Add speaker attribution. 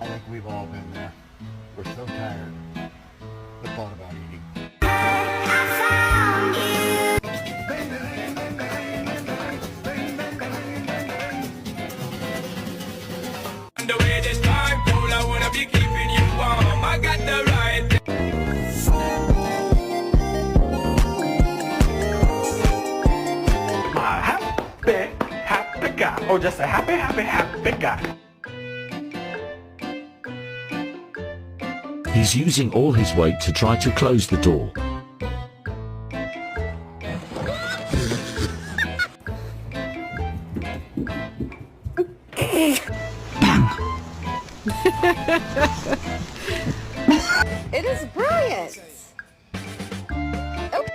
Speaker 1: I think we've all been there. We're so tired. The thought about eating.
Speaker 2: The way this time cool, I wanna be keeping you warm. I got the right.
Speaker 3: A happy guy. Oh, just a happy guy.
Speaker 4: He's using all his weight to try to close the door.
Speaker 5: Bang!